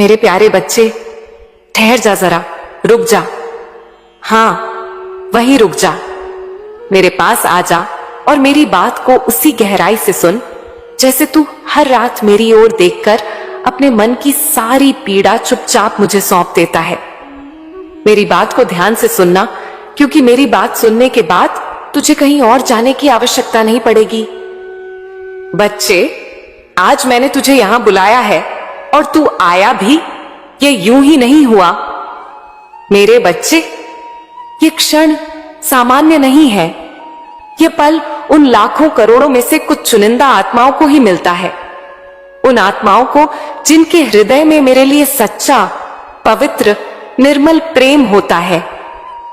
मेरे प्यारे बच्चे, ठहर जा जरा, रुक जा। हाँ, वहीं रुक जा। मेरे पास आ जा और मेरी बात को उसी गहराई से सुन जैसे तू हर रात मेरी ओर देखकर अपने मन की सारी पीड़ा चुपचाप मुझे सौंप देता है। मेरी बात को ध्यान से सुनना, क्योंकि मेरी बात सुनने के बाद तुझे कहीं और जाने की आवश्यकता नहीं पड़ेगी। बच्चे, आज मैंने तुझे यहां बुलाया है और तू आया भी, ये यूं ही नहीं हुआ। मेरे बच्चे, ये क्षण सामान्य नहीं है। ये पल उन लाखों करोड़ों में से कुछ चुनिंदा आत्माओं को ही मिलता है। उन आत्माओं को जिनके हृदय में मेरे लिए सच्चा, पवित्र, निर्मल प्रेम होता है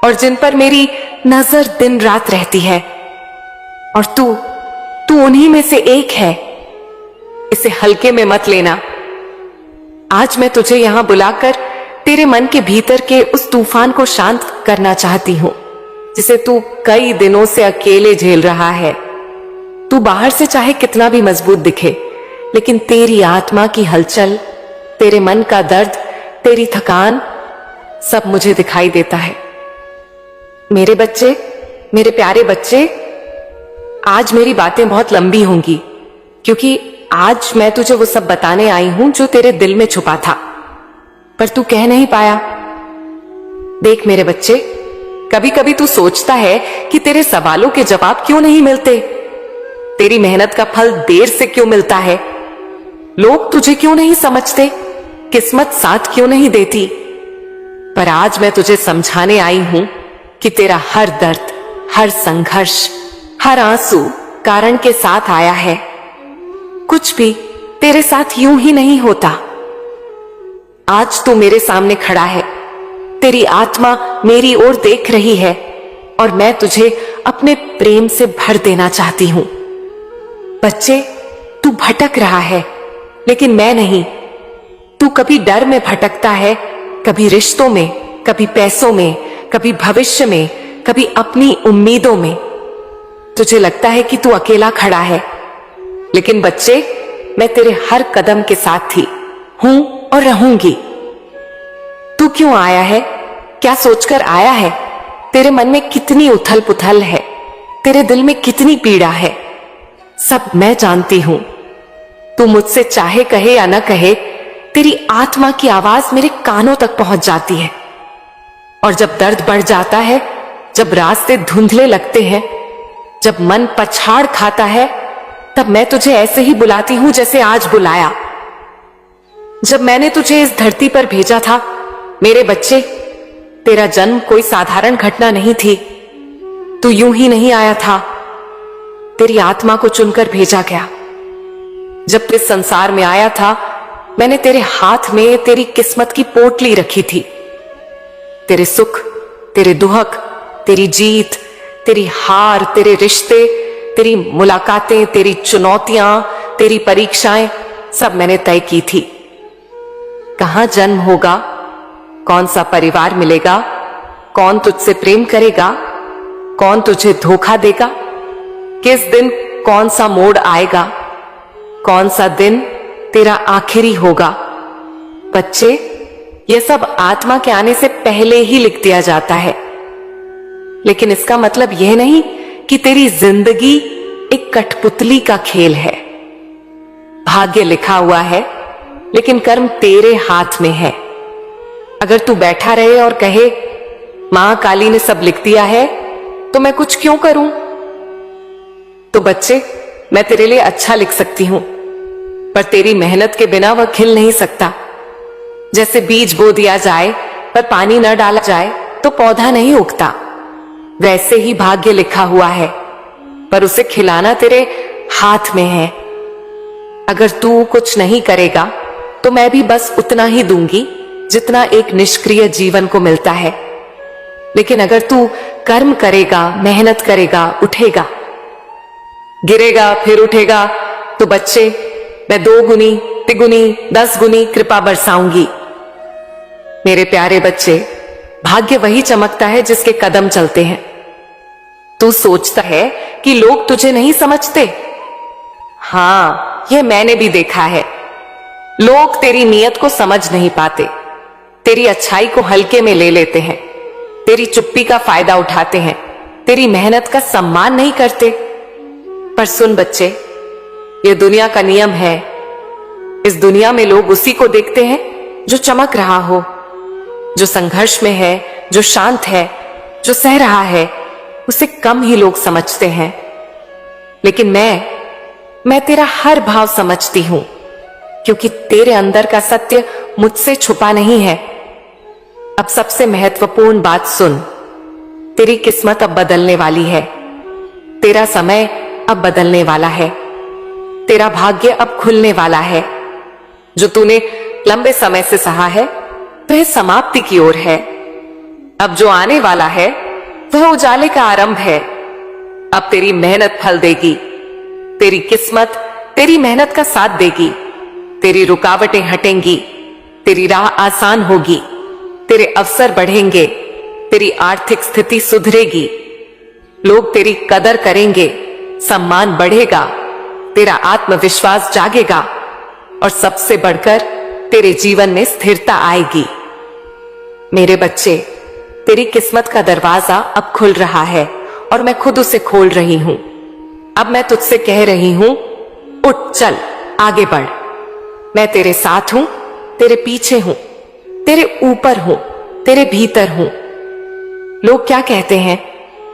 और जिन पर मेरी नजर दिन रात रहती है। और तू उन्हीं में से एक है। इसे हल्के में मत लेना। आज मैं तुझे यहां बुलाकर तेरे मन के भीतर के उस तूफान को शांत करना चाहती हूं जिसे तू कई दिनों से अकेले झेल रहा है। तू बाहर से चाहे कितना भी मजबूत दिखे, लेकिन तेरी आत्मा की हलचल, तेरे मन का दर्द, तेरी थकान, सब मुझे दिखाई देता है। मेरे बच्चे, मेरे प्यारे बच्चे, आज मेरी बातें बहुत लंबी होंगी, क्योंकि आज मैं तुझे वो सब बताने आई हूं जो तेरे दिल में छुपा था, पर तू कह नहीं पाया। देख मेरे बच्चे, कभी कभी तू सोचता है कि तेरे सवालों के जवाब क्यों नहीं मिलते, तेरी मेहनत का फल देर से क्यों मिलता है, लोग तुझे क्यों नहीं समझते, किस्मत साथ क्यों नहीं देती। पर आज मैं तुझे समझाने आई हूं कि तेरा हर दर्द, हर संघर्ष, हर आंसू कारण के साथ आया है। कुछ भी तेरे साथ यूं ही नहीं होता। आज तू मेरे सामने खड़ा है, तेरी आत्मा मेरी ओर देख रही है और मैं तुझे अपने प्रेम से भर देना चाहती हूं। बच्चे, तू भटक रहा है, लेकिन मैं नहीं। तू कभी डर में भटकता है, कभी रिश्तों में, कभी पैसों में, कभी भविष्य में, कभी अपनी उम्मीदों में। तुझे लगता है कि तू अकेला खड़ा है, लेकिन बच्चे, मैं तेरे हर कदम के साथ थी, हूं और रहूंगी। तू क्यों आया है? क्या सोचकर आया है? तेरे मन में कितनी उथल पुथल है, तेरे दिल में कितनी पीड़ा है, सब मैं जानती हूं। तू मुझसे चाहे कहे या न कहे, तेरी आत्मा की आवाज मेरे कानों तक पहुंच जाती है। और जब दर्द बढ़ जाता है, जब रास्ते धुंधले लगते हैं, जब मन पछाड़ खाता है, तब मैं तुझे ऐसे ही बुलाती हूं जैसे आज बुलाया। जब मैंने तुझे इस धरती पर भेजा था, मेरे बच्चे, तेरा जन्म कोई साधारण घटना नहीं थी। तू यूं ही नहीं आया था, तेरी आत्मा को चुनकर भेजा गया। जब तू इस संसार में आया था, मैंने तेरे हाथ में तेरी किस्मत की पोटली रखी थी। तेरे सुख, तेरे दुख, तेरी जीत, तेरी हार, तेरे रिश्ते, तेरी मुलाकातें, तेरी चुनौतियां, तेरी परीक्षाएं, सब मैंने तय की थी। कहां जन्म होगा, कौन सा परिवार मिलेगा, कौन तुझसे प्रेम करेगा, कौन तुझे धोखा देगा, किस दिन कौन सा मोड़ आएगा, कौन सा दिन तेरा आखिरी होगा। बच्चे, यह सब आत्मा के आने से पहले ही लिख दिया जाता है, लेकिन इसका मतलब यह नहीं कि तेरी जिंदगी एक कठपुतली का खेल है। भाग्य लिखा हुआ है, लेकिन कर्म तेरे हाथ में है। अगर तू बैठा रहे और कहे, मां काली ने सब लिख दिया है, तो मैं कुछ क्यों करूं? तो बच्चे, मैं तेरे लिए अच्छा लिख सकती हूं, पर तेरी मेहनत के बिना वह खिल नहीं सकता। जैसे बीज बो दिया जाए पर पानी न डाला जाए तो पौधा नहीं उगता, वैसे ही भाग्य लिखा हुआ है, पर उसे खिलाना तेरे हाथ में है। अगर तू कुछ नहीं करेगा तो मैं भी बस उतना ही दूंगी जितना एक निष्क्रिय जीवन को मिलता है। लेकिन अगर तू कर्म करेगा, मेहनत करेगा, उठेगा, गिरेगा फिर उठेगा, तो बच्चे, मैं 2 गुनी, 3 गुनी, 10 गुनी कृपा बरसाऊंगी। मेरे प्यारे बच्चे, भाग्य वही चमकता है जिसके कदम चलते हैं। तू सोचता है कि लोग तुझे नहीं समझते। हाँ, यह मैंने भी देखा है। लोग तेरी नीयत को समझ नहीं पाते, तेरी अच्छाई को हल्के में ले लेते हैं, तेरी चुप्पी का फायदा उठाते हैं, तेरी मेहनत का सम्मान नहीं करते। पर सुन बच्चे, ये दुनिया का नियम है। इस दुनिया में लोग उसी को देखते हैं जो चमक रहा हो, जो संघर्ष में है, जो शांत है, जो सह रहा है, उसे कम ही लोग समझते हैं। लेकिन मैं तेरा हर भाव समझती हूं, क्योंकि तेरे अंदर का सत्य मुझसे छुपा नहीं है। अब सबसे महत्वपूर्ण बात सुन, तेरी किस्मत अब बदलने वाली है, तेरा समय अब बदलने वाला है, तेरा भाग्य अब खुलने वाला है। जो तूने लंबे समय से सहा है वह समाप्ति की ओर है। अब जो आने वाला है वह उजाले का आरंभ है। अब तेरी मेहनत फल देगी, तेरी किस्मत तेरी मेहनत का साथ देगी, तेरी रुकावटें हटेंगी, तेरी राह आसान होगी, तेरे अवसर बढ़ेंगे, तेरी आर्थिक स्थिति सुधरेगी, लोग तेरी कदर करेंगे, सम्मान बढ़ेगा, तेरा आत्मविश्वास जागेगा और सबसे बढ़कर तेरे जीवन में स्थिरता आएगी। मेरे बच्चे, तेरी किस्मत का दरवाजा अब खुल रहा है और मैं खुद उसे खोल रही हूं। अब मैं तुझसे कह रही हूं, उठ, चल, आगे बढ़। मैं तेरे साथ हूं, तेरे पीछे हूं, तेरे ऊपर हूं, तेरे भीतर हूं। लोग क्या कहते हैं,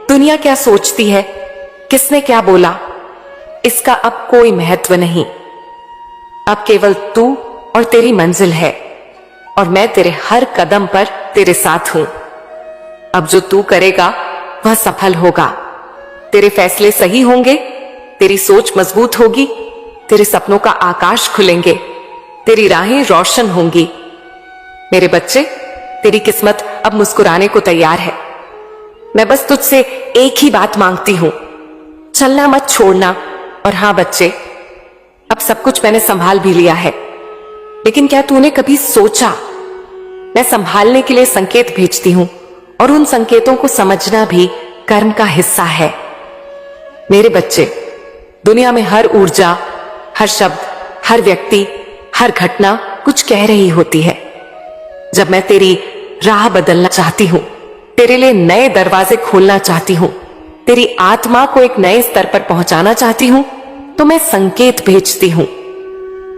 दुनिया क्या सोचती है, किसने क्या बोला, इसका अब कोई महत्व नहीं। अब केवल तू और तेरी मंजिल है और मैं तेरे हर कदम पर तेरे साथ हूं। अब जो तू करेगा वह सफल होगा, तेरे फैसले सही होंगे, तेरी सोच मजबूत होगी, तेरे सपनों का आकाश खुलेंगे, तेरी राहें रोशन होंगी। मेरे बच्चे, तेरी किस्मत अब मुस्कुराने को तैयार है। मैं बस तुझसे एक ही बात मांगती हूं, चलना मत छोड़ना। और हां बच्चे, अब सब कुछ मैंने संभाल भी लिया है, लेकिन क्या तूने कभी सोचा, मैं संभालने के लिए संकेत भेजती हूं और उन संकेतों को समझना भी कर्म का हिस्सा है। मेरे बच्चे, दुनिया में हर ऊर्जा, हर शब्द, हर व्यक्ति, हर घटना कुछ कह रही होती है। जब मैं तेरी राह बदलना चाहती हूं, तेरे लिए नए दरवाजे खोलना चाहती हूं, तेरी आत्मा को एक नए स्तर पर पहुंचाना चाहती हूं, तो मैं संकेत भेजती हूं।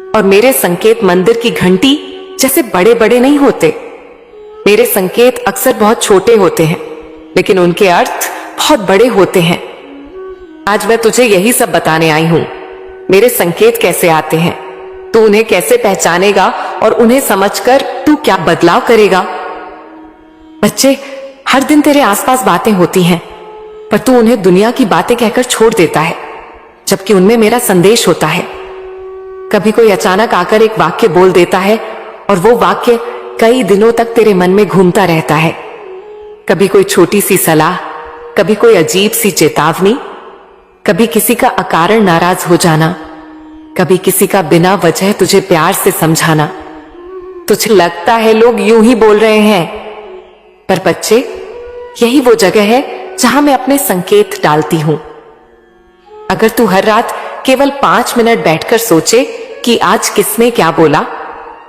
और मेरे संकेत मंदिर की घंटी जैसे बड़े बड़े नहीं होते। मेरे संकेत अक्सर बहुत छोटे होते हैं, लेकिन उनके अर्थ बहुत बड़े होते हैं। आज मैं तुझे यही सब बताने आई हूं, मेरे संकेत कैसे आते हैं, तू उन्हें कैसे पहचानेगा और उन्हें समझकर तू क्या बदलाव करेगा। बच्चे, हर दिन तेरे आसपास बातें होती हैं, पर तू उन्हें दुनिया की बातें कहकर छोड़ देता है, जबकि उनमें मेरा संदेश होता है। कभी कोई अचानक आकर एक वाक्य बोल देता है और वो वाक्य कई दिनों तक तेरे मन में घूमता रहता है। कभी कोई छोटी सी सलाह, कभी कोई अजीब सी चेतावनी, कभी किसी का अकारण नाराज हो जाना, कभी किसी का बिना वजह तुझे प्यार से समझाना। तुझे लगता है लोग यूं ही बोल रहे हैं, पर बच्चे, यही वो जगह है जहां मैं अपने संकेत डालती हूं। अगर तू हर रात केवल 5 मिनट बैठकर सोचे कि आज किसने क्या बोला,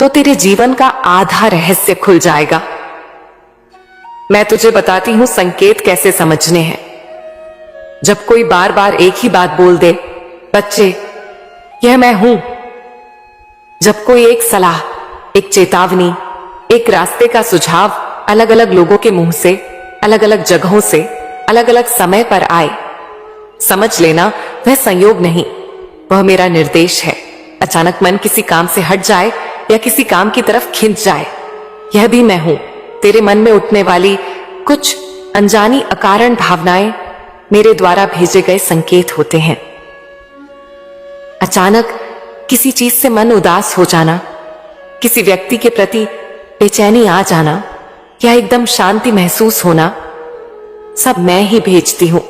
तो तेरे जीवन का आधा रहस्य खुल जाएगा। मैं तुझे बताती हूं संकेत कैसे समझने हैं। जब कोई बार बार एक ही बात बोल दे, बच्चे, यह मैं हूं। जब कोई एक सलाह, एक चेतावनी, एक रास्ते का सुझाव अलग अलग लोगों के मुंह से, अलग अलग जगहों से, अलग अलग समय पर आए, समझ लेना वह संयोग नहीं, वह मेरा निर्देश है। अचानक मन किसी काम से हट जाए या किसी काम की तरफ खिंच जाए, यह भी मैं हूं। तेरे मन में उठने वाली कुछ अनजानी अकारण भावनाएं मेरे द्वारा भेजे गए संकेत होते हैं। अचानक किसी चीज से मन उदास हो जाना, किसी व्यक्ति के प्रति बेचैनी आ जाना या एकदम शांति महसूस होना, सब मैं ही भेजती हूं।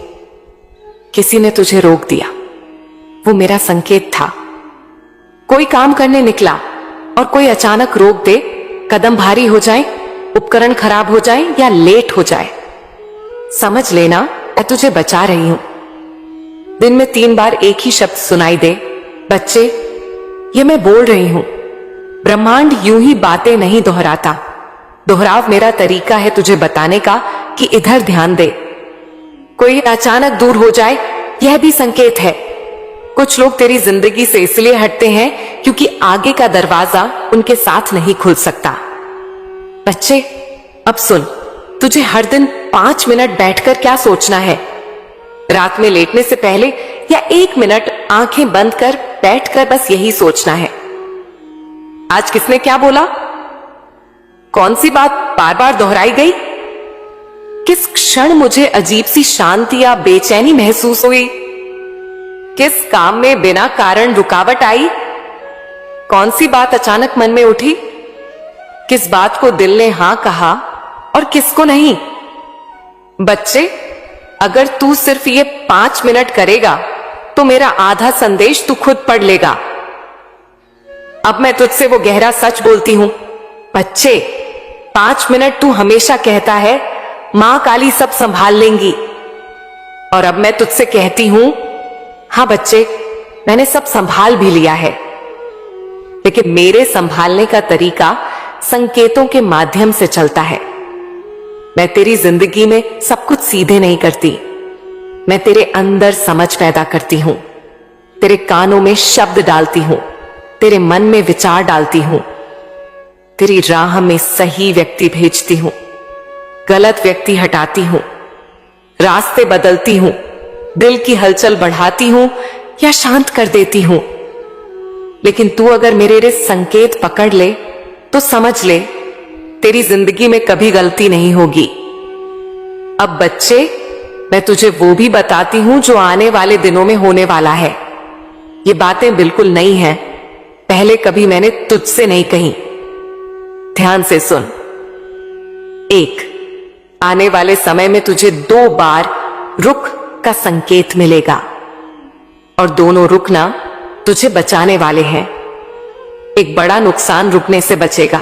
किसी ने तुझे रोक दिया, वो मेरा संकेत था। कोई काम करने निकला और कोई अचानक रोक दे, कदम भारी हो जाए, उपकरण खराब हो जाए या लेट हो जाए, समझ लेना मैं तुझे बचा रही हूं। दिन में 3 बार एक ही शब्द सुनाई दे, बच्चे, ये मैं बोल रही हूं, ब्रह्मांड यूं ही बातें नहीं दोहराता। दोहराव मेरा तरीका है तुझे बताने का कि इधर ध्यान दे। कोई अचानक दूर हो जाए यह भी संकेत है। कुछ लोग तेरी जिंदगी से इसलिए हटते हैं क्योंकि आगे का दरवाजा उनके साथ नहीं खुल सकता। बच्चे, अब सुन, तुझे हर दिन 5 मिनट बैठकर क्या सोचना है। रात में लेटने से पहले या 1 मिनट आंखें बंद कर बैठकर बस यही सोचना है। आज किसने क्या बोला, कौन सी बात बार बार दोहराई गई, किस क्षण मुझे अजीब सी शांति या बेचैनी महसूस हुई, किस काम में बिना कारण रुकावट आई, कौन सी बात अचानक मन में उठी, किस बात को दिल ने हां कहा और किसको नहीं। बच्चे, अगर तू सिर्फ ये 5 मिनट करेगा तो मेरा आधा संदेश तू खुद पढ़ लेगा। अब मैं तुझसे वो गहरा सच बोलती हूं। बच्चे, 5 मिनट तू हमेशा कहता है मां काली सब संभाल लेंगी, और अब मैं तुझसे कहती हूं, हां बच्चे, मैंने सब संभाल भी लिया है, लेकिन मेरे संभालने का तरीका संकेतों के माध्यम से चलता है। मैं तेरी जिंदगी में सब कुछ सीधे नहीं करती। मैं तेरे अंदर समझ पैदा करती हूं, तेरे कानों में शब्द डालती हूं, तेरे मन में विचार डालती हूं, तेरी राह में सही व्यक्ति भेजती हूं, गलत व्यक्ति हटाती हूं, रास्ते बदलती हूं, दिल की हलचल बढ़ाती हूं या शांत कर देती हूं। लेकिन तू अगर मेरे संकेत पकड़ ले तो समझ ले, तेरी जिंदगी में कभी गलती नहीं होगी। अब बच्चे, मैं तुझे वो भी बताती हूं जो आने वाले दिनों में होने वाला है। ये बातें बिल्कुल नई हैं, पहले कभी मैंने तुझसे नहीं कही। ध्यान से सुन। 1, आने वाले समय में तुझे 2 बार रुक का संकेत मिलेगा, और दोनों रुकना तुझे बचाने वाले हैं। एक बड़ा नुकसान रुकने से बचेगा।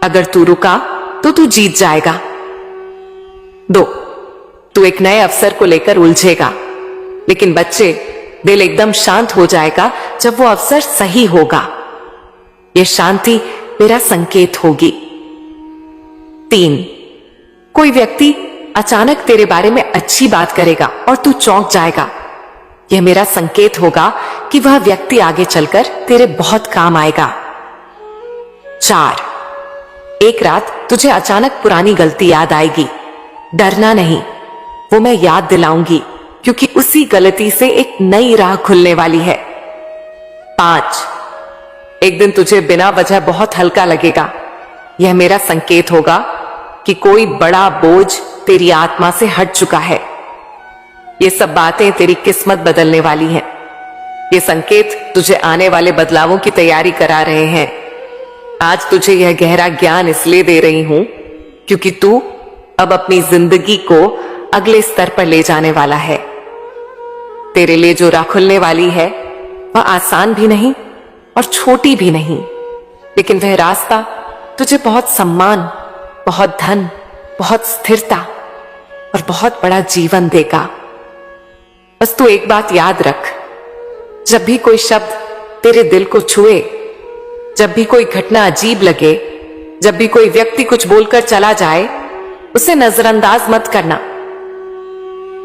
अगर तू रुका तो तू जीत जाएगा। 2, तू एक नए अवसर को लेकर उलझेगा, लेकिन बच्चे, दिल एकदम शांत हो जाएगा जब वो अवसर सही होगा। यह शांति मेरा संकेत होगी। 3, कोई व्यक्ति अचानक तेरे बारे में अच्छी बात करेगा और तू चौंक जाएगा। यह मेरा संकेत होगा कि वह व्यक्ति आगे चलकर तेरे बहुत काम आएगा। 4, एक रात तुझे अचानक पुरानी गलती याद आएगी। डरना नहीं, वो मैं याद दिलाऊंगी, क्योंकि उसी गलती से एक नई राह खुलने वाली है। 5, एक दिन तुझे बिना वजह बहुत हल्का लगेगा। यह मेरा संकेत होगा कि कोई बड़ा बोझ तेरी आत्मा से हट चुका है। ये सब बातें तेरी किस्मत बदलने वाली हैं। ये संकेत तुझे आने वाले बदलावों की तैयारी करा रहे हैं। आज तुझे यह गहरा ज्ञान इसलिए दे रही हूं क्योंकि तू अब अपनी जिंदगी को अगले स्तर पर ले जाने वाला है। तेरे लिए जो राह खुलने वाली है वह आसान भी नहीं और छोटी भी नहीं, लेकिन वह रास्ता तुझे बहुत सम्मान, बहुत धन, बहुत स्थिरता और बहुत बड़ा जीवन देगा। बस तू एक बात याद रख, जब भी कोई शब्द तेरे दिल को छुए, जब भी कोई घटना अजीब लगे, जब भी कोई व्यक्ति कुछ बोलकर चला जाए, उसे नजरअंदाज मत करना,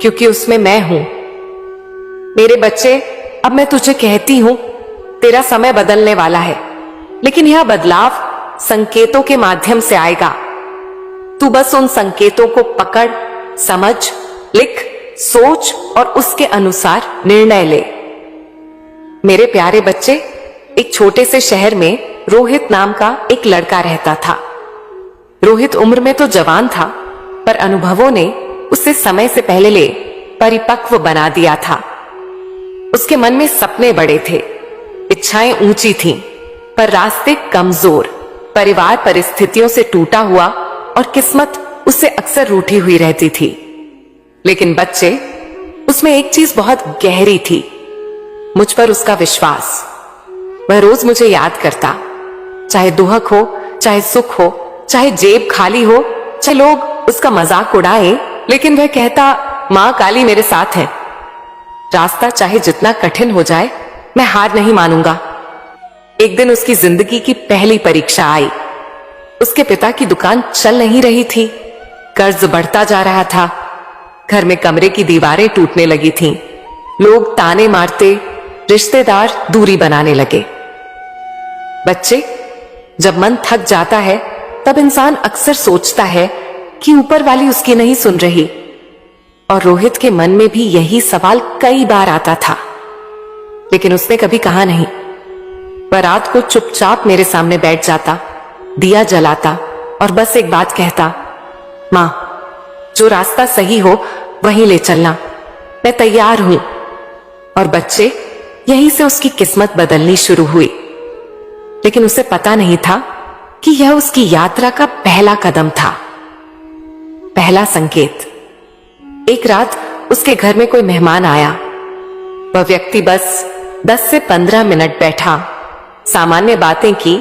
क्योंकि उसमें मैं हूं। मेरे बच्चे, अब मैं तुझे कहती हूं, तेरा समय बदलने वाला है, लेकिन यह बदलाव संकेतों के माध्यम से आएगा। तू बस उन संकेतों को पकड़, समझ, लिख, सोच और उसके अनुसार निर्णय ले। मेरे प्यारे बच्चे, एक छोटे से शहर में रोहित नाम का एक लड़का रहता था। रोहित उम्र में तो जवान था, पर अनुभवों ने उसे समय से पहले परिपक्व बना दिया था। उसके मन में सपने बड़े थे, इच्छाएं ऊंची थीं, पर रास्ते कमजोर, परिवार परिस्थितियों से टूटा हुआ और किस्मत उससे अक्सर रूठी हुई रहती थी। लेकिन बच्चे, उसमें एक चीज बहुत गहरी थी, मुझ पर उसका विश्वास। वह रोज मुझे याद करता, चाहे दुहक हो, चाहे सुख हो, चाहे जेब खाली हो, चाहे लोग उसका मजाक उड़ाए, लेकिन वह कहता, मां काली मेरे साथ है। रास्ता चाहे जितना कठिन हो जाए, मैं हार नहीं मानूंगा। एक दिन उसकी जिंदगी की पहली परीक्षा आई। उसके पिता की दुकान चल नहीं रही थी, कर्ज बढ़ता जा रहा था, घर में कमरे की दीवारें टूटने लगी थीं, लोग ताने मारते, रिश्तेदार दूरी बनाने लगे। बच्चे, जब मन थक जाता है तब इंसान अक्सर सोचता है कि ऊपर वाली उसकी नहीं सुन रही, और रोहित के मन में भी यही सवाल कई बार आता था, लेकिन उसने कभी कहा नहीं। वह रात को चुपचाप मेरे सामने बैठ जाता, दिया जलाता और बस एक बात कहता, मां, जो रास्ता सही हो वहीं ले चलना, मैं तैयार हूं। और बच्चे, यहीं से उसकी किस्मत बदलनी शुरू हुई। लेकिन उसे पता नहीं था कि यह उसकी यात्रा का पहला कदम था, पहला संकेत। एक रात उसके घर में कोई मेहमान आया। वह व्यक्ति बस 10 से 15 मिनट बैठा, सामान्य बातें की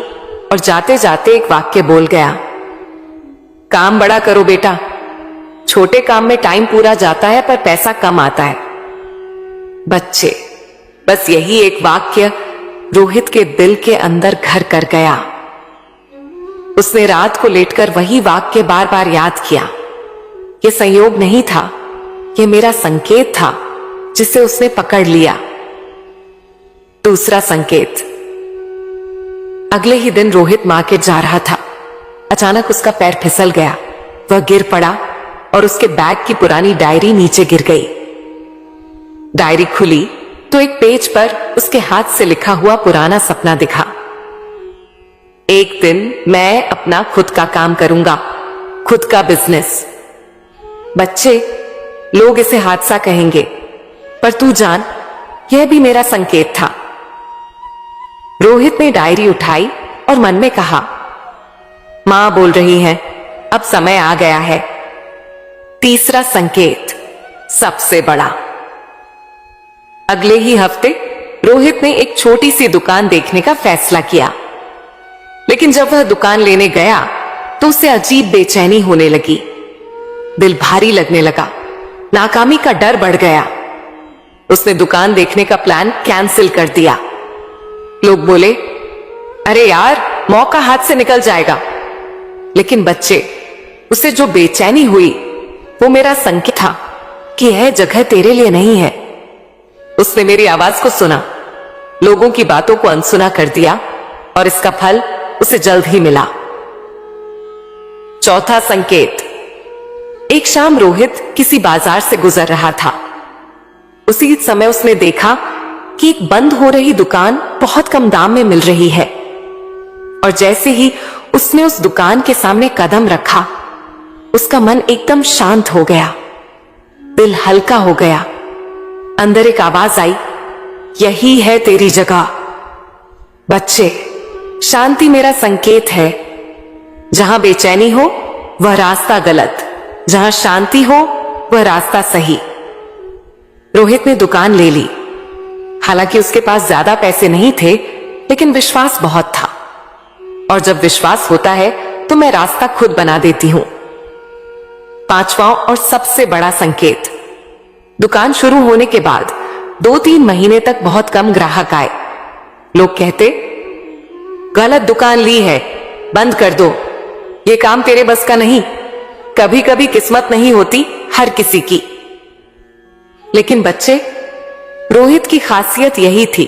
और जाते जाते एक वाक्य बोल गया, काम बड़ा करो बेटा, छोटे काम में टाइम पूरा जाता है पर पैसा कम आता है। बच्चे, बस यही एक वाक्य रोहित के दिल के अंदर घर कर गया। उसने रात को लेटकर वही वाक्य बार बार याद किया। यह संयोग नहीं था, यह मेरा संकेत था जिसे उसने पकड़ लिया। दूसरा संकेत। अगले ही दिन रोहित मार्केट जा रहा था। अचानक उसका पैर फिसल गया, वह गिर पड़ा और उसके बैग की पुरानी डायरी नीचे गिर गई। डायरी खुली तो एक पेज पर उसके हाथ से लिखा हुआ पुराना सपना दिखा, एक दिन मैं अपना खुद का काम करूंगा, खुद का बिजनेस। बच्चे, लोग इसे हादसा कहेंगे, पर तू जान, यह भी मेरा संकेत था। रोहित ने डायरी उठाई और मन में कहा, मां बोल रही है, अब समय आ गया है। तीसरा संकेत, सबसे बड़ा। अगले ही हफ्ते रोहित ने एक छोटी सी दुकान देखने का फैसला किया, लेकिन जब वह दुकान लेने गया तो उसे अजीब बेचैनी होने लगी। दिल भारी लगने लगा, नाकामी का डर बढ़ गया। उसने दुकान देखने का प्लान कैंसिल कर दिया। लोग बोले, अरे यार, मौका हाथ से निकल जाएगा। लेकिन बच्चे, उसे जो बेचैनी हुई वो मेरा संकेत था कि यह जगह तेरे लिए नहीं है। उसने मेरी आवाज को सुना, लोगों की बातों को अनसुना कर दिया और इसका फल उसे जल्द ही मिला। चौथा संकेत। एक शाम रोहित किसी बाजार से गुजर रहा था। उसी समय उसने देखा कि एक बंद हो रही दुकान बहुत कम दाम में मिल रही है, और जैसे ही उसने उस दुकान के सामने कदम रखा, उसका मन एकदम शांत हो गया, दिल हल्का हो गया। अंदर एक आवाज आई, यही है तेरी जगह। बच्चे, शांति मेरा संकेत है। जहां बेचैनी हो वह रास्ता गलत, जहां शांति हो वह रास्ता सही। रोहित ने दुकान ले ली। हालांकि उसके पास ज्यादा पैसे नहीं थे, लेकिन विश्वास बहुत था, और जब विश्वास होता है तो मैं रास्ता खुद बना देती हूं। पांचवा और सबसे बड़ा संकेत। दुकान शुरू होने के बाद 2-3 महीने तक बहुत कम ग्राहक आए। लोग कहते, गलत दुकान ली है, बंद कर दो, ये काम तेरे बस का नहीं। कभी कभी किस्मत नहीं होती हर किसी की। लेकिन बच्चे, रोहित की खासियत यही थी,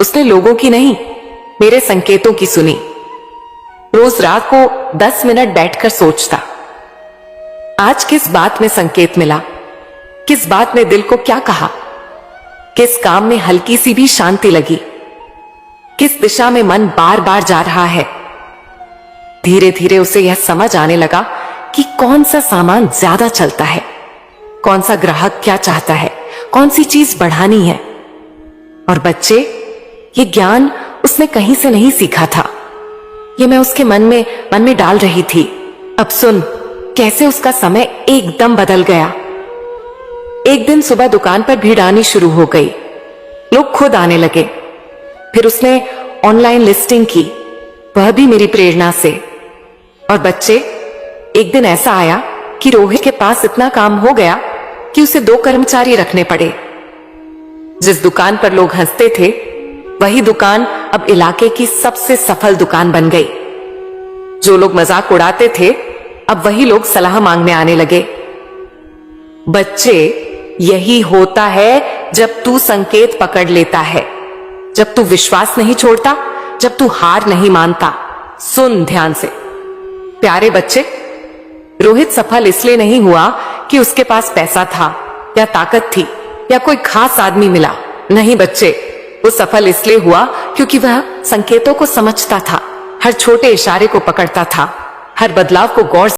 उसने लोगों की नहीं, मेरे संकेतों की सुनी। रोज रात को 10 मिनट बैठकर सोचता, आज किस बात में संकेत मिला, किस बात ने दिल को क्या कहा, किस काम में हल्की सी भी शांति लगी, किस दिशा में मन बार बार जा रहा है। धीरे धीरे उसे यह समझ आने लगा कि कौन सा सामान ज्यादा चलता है, कौन सा ग्राहक क्या चाहता है, कौन सी चीज बढ़ानी है। और बच्चे, ये ज्ञान उसने कहीं से नहीं सीखा था, ये मैं उसके मन में डाल रही थी। अब सुन कैसे उसका समय एकदम बदल गया। एक दिन सुबह दुकान पर भीड़ आनी शुरू हो गई, लोग खुद आने लगे। फिर उसने ऑनलाइन लिस्टिंग की, वह भी मेरी प्रेरणा से। और बच्चे, एक दिन ऐसा आया कि रोहित के पास इतना काम हो गया कि उसे 2 कर्मचारी रखने पड़े। जिस दुकान पर लोग हंसते थे वही दुकान अब इलाके की सबसे सफल दुकान बन गई। जो लोग मजाक उड़ाते थे, अब वही लोग सलाह मांगने आने लगे। बच्चे, यही होता है जब तू संकेत पकड़ लेता है, जब तू विश्वास नहीं छोड़ता, जब तू हार नहीं मानता। सुन ध्यान से प्यारे बच्चे, रोहित सफल इसलिए नहीं हुआ कि उसके पास पैसा था या ताकत थी या कोई खास आदमी मिला। नहीं बच्चे, वो सफल इसलिए हुआ क्योंकि वह संकेतों को समझता था, हर छोटे इशारे को पकड़ता था, हर बदलाव को गौर